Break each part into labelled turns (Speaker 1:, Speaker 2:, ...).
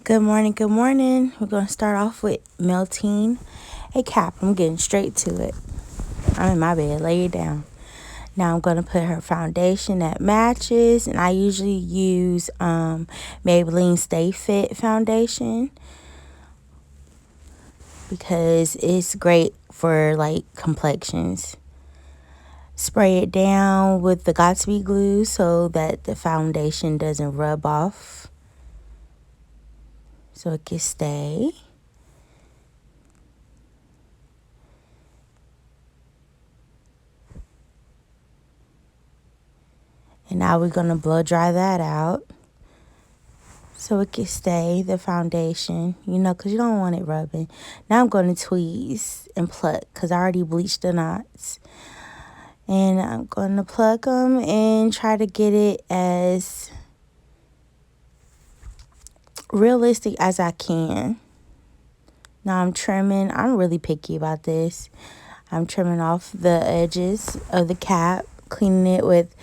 Speaker 1: Good morning, good morning. We're going to start off with melting a cap. I'm getting straight to it. I'm in my bed, lay it down. Now I'm going to put her foundation that matches, and I usually use Maybelinne Stay Fit foundation because it's great for like complexions. Spray it down with the Got2b glue so that the foundation doesn't rub off, so it can stay. And now we're going to blow dry that out so it can stay, the foundation, because you don't want it rubbing. Now I'm going to tweeze and pluck because I already bleached the knots. And I'm going to pluck them and try to get it as realistic as I can. Now I'm trimming. I'm really picky about this. I'm trimming off the edges of the cap, cleaning it with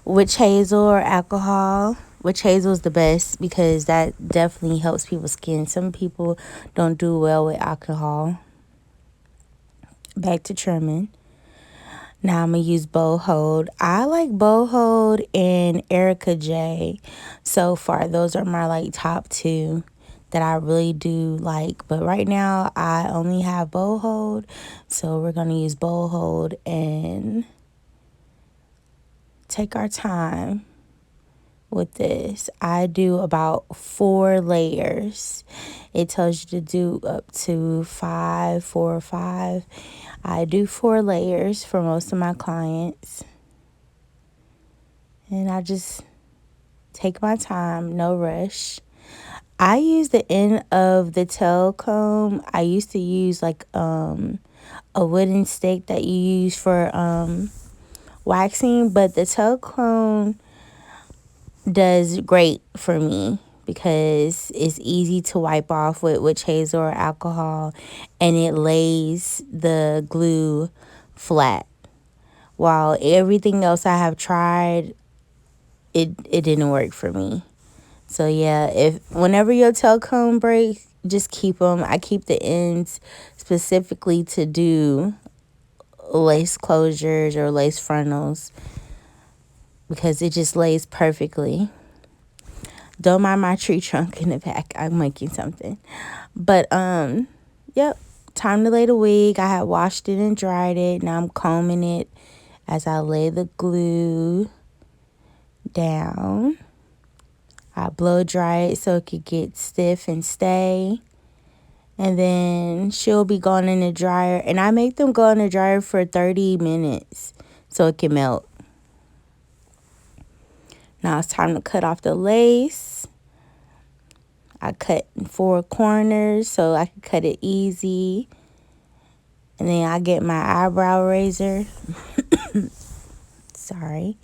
Speaker 1: witch hazel or alcohol. Witch hazel is the best because that definitely helps people's skin. Some people don't do well with alcohol. Back to trimming. Now I'm going to use Bow Hold. I like Bow Hold and Erica J. So far, those are my top two that I really do like. But right now, I only have Bow Hold. So we're going to use Bow Hold and take our time with this. I do about 4 layers. It tells you to do up to 4 or 5. I do 4 layers for most of my clients. And I just take my time, no rush. I use the end of the tail comb. I used to use a wooden stick that you use for waxing, but the tail comb does great for me because it's easy to wipe off with witch hazel or alcohol, and it lays the glue flat. While everything else I have tried, it didn't work for me. So yeah, whenever your tail comb breaks, just keep them. I keep the ends specifically to do lace closures or lace frontals because it just lays perfectly. Don't mind my tree trunk in the back. I'm making something. But, yep. Time to lay the wig. I had washed it and dried it. Now I'm combing it as I lay the glue down. I blow dry it so it could get stiff and stay. And then she'll be going in the dryer. And I make them go in the dryer for 30 minutes so it can melt. Now it's time to cut off the lace. I cut in 4 corners so I can cut it easy. And then I get my eyebrow razor. Sorry.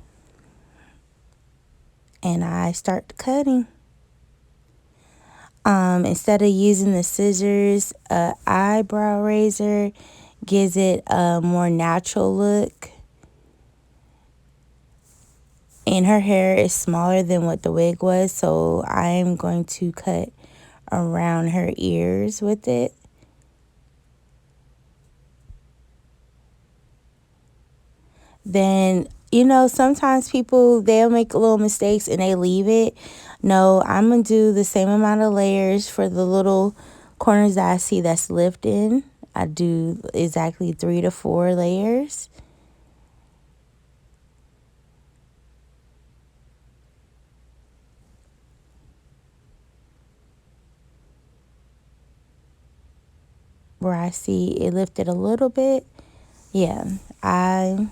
Speaker 1: And I start cutting. Instead of using the scissors, eyebrow razor gives it a more natural look. And her hair is smaller than what the wig was, so I'm going to cut around her ears with it. Then, sometimes people, they'll make little mistakes and they leave it. No, I'm going to do the same amount of layers for the little corners that I see that's lifting. I do exactly 3 to 4 layers. Where I see it lifted a little bit, yeah, I'm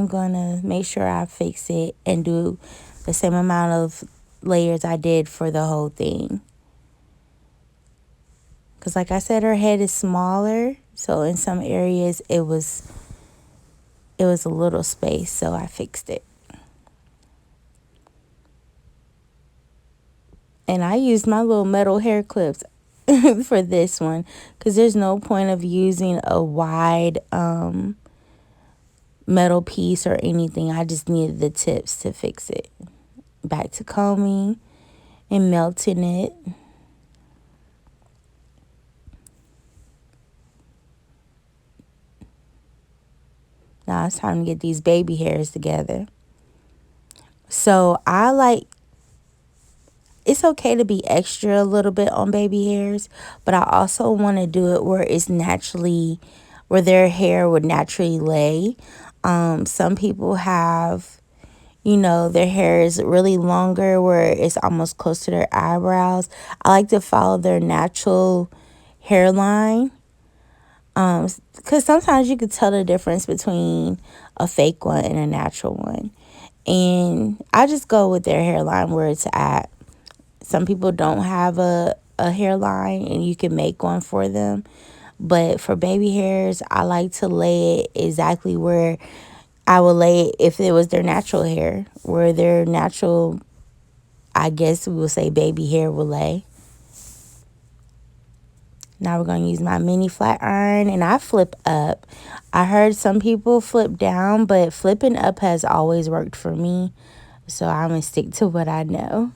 Speaker 1: gonna make sure I fix it and do the same amount of layers I did for the whole thing. Because like I said, her head is smaller, so in some areas it was a little space, so I fixed it. And I used my little metal hair clips for this one because there's no point of using a wide metal piece or anything. I just needed the tips to fix it. Back to combing and melting it. Now it's time to get these baby hairs together. So I like, it's okay to be extra a little bit on baby hairs, but I also want to do it where it's naturally, where their hair would naturally lay. Some people have, their hair is really longer where it's almost close to their eyebrows. I like to follow their natural hairline. Because sometimes you could tell the difference between a fake one and a natural one. And I just go with their hairline where it's at. Some people don't have a hairline and you can make one for them. But for baby hairs, I like to lay it exactly where I would lay it if it was their natural hair, where their natural, I guess we would say, baby hair will lay. Now we're going to use my mini flat iron, and I flip up. I heard some people flip down, but flipping up has always worked for me. So I'm going to stick to what I know.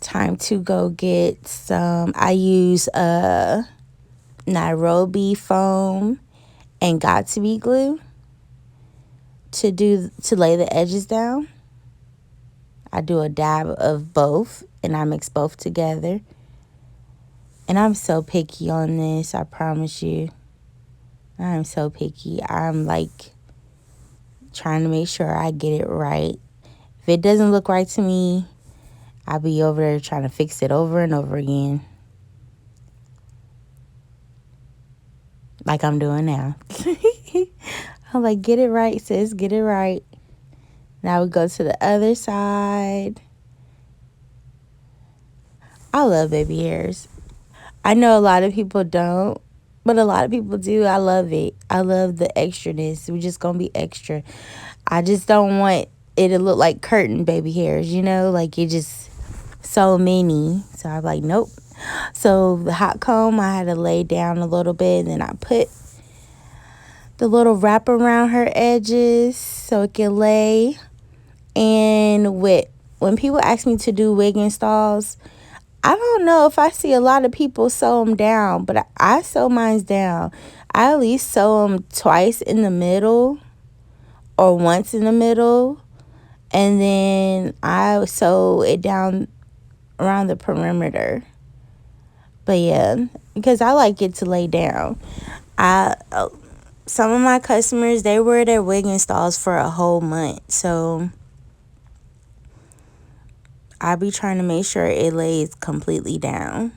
Speaker 1: Time to go get some. I use Nairobi foam and got to be glue to lay the edges down. I do a dab of both and I mix both together. And I'm so picky on this, I promise you. I'm so picky. I'm like trying to make sure I get it right. If it doesn't look right to me, I'll be over there trying to fix it over and over again. Like I'm doing now. I'm like, get it right, sis. Get it right. Now we go to the other side. I love baby hairs. I know a lot of people don't, but a lot of people do. I love it. I love the extraness. We're just going to be extra. I just don't want it to look like curtain baby hairs, like it just so many. So I'm like, nope. So the hot comb, I had to lay down a little bit, and then I put the little wrap around her edges so it can lay. And when people ask me to do wig installs, I don't know if I see a lot of people sew them down, but I sew mine down. I at least sew them twice in the middle or once in the middle, and then I sew it down around the perimeter. But yeah, because I like it to lay down. Some of my customers, they wear their wig installs for a whole month, so I be trying to make sure it lays completely down.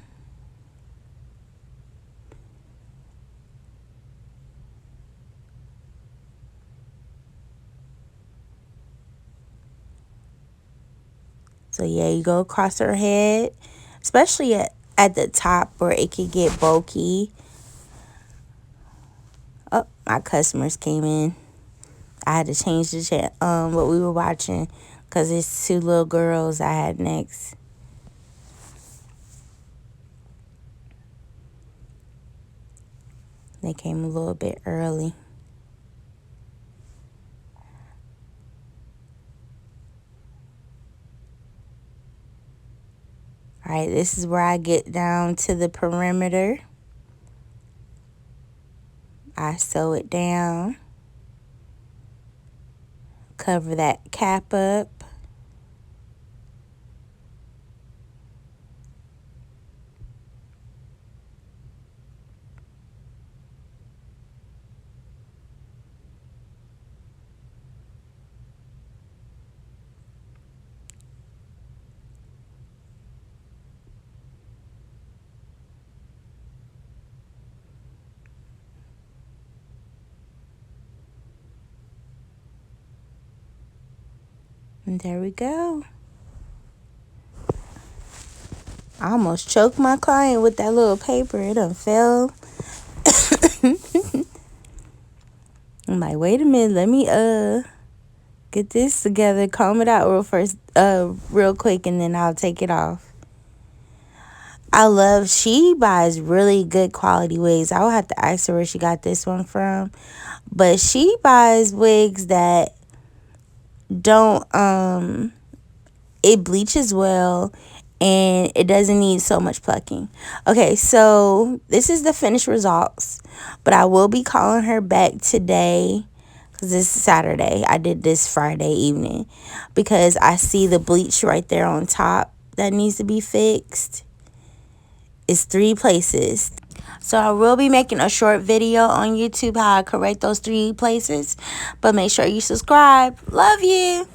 Speaker 1: So yeah, you go across her head, especially at the top where it could get bulky. Oh, my customers came in. I had to change the what we were watching because it's two little girls I had next. They came a little bit early. All right, this is where I get down to the perimeter. I sew it down. Cover that cap up. And there we go. I almost choked my client with that little paper. It done fell. I'm like, wait a minute, let me get this together, comb it out real quick, and then I'll take it off. She buys really good quality wigs. I will have to ask her where she got this one from. But she buys wigs that don't, it bleaches well, and it doesn't need so much plucking. Okay, so this is the finished results, but I will be calling her back today because this is Saturday. I did this Friday evening because I see the bleach right there on top that needs to be fixed. It's 3 places. So I will be making a short video on YouTube how I correct those 3 places, but make sure you subscribe. Love you.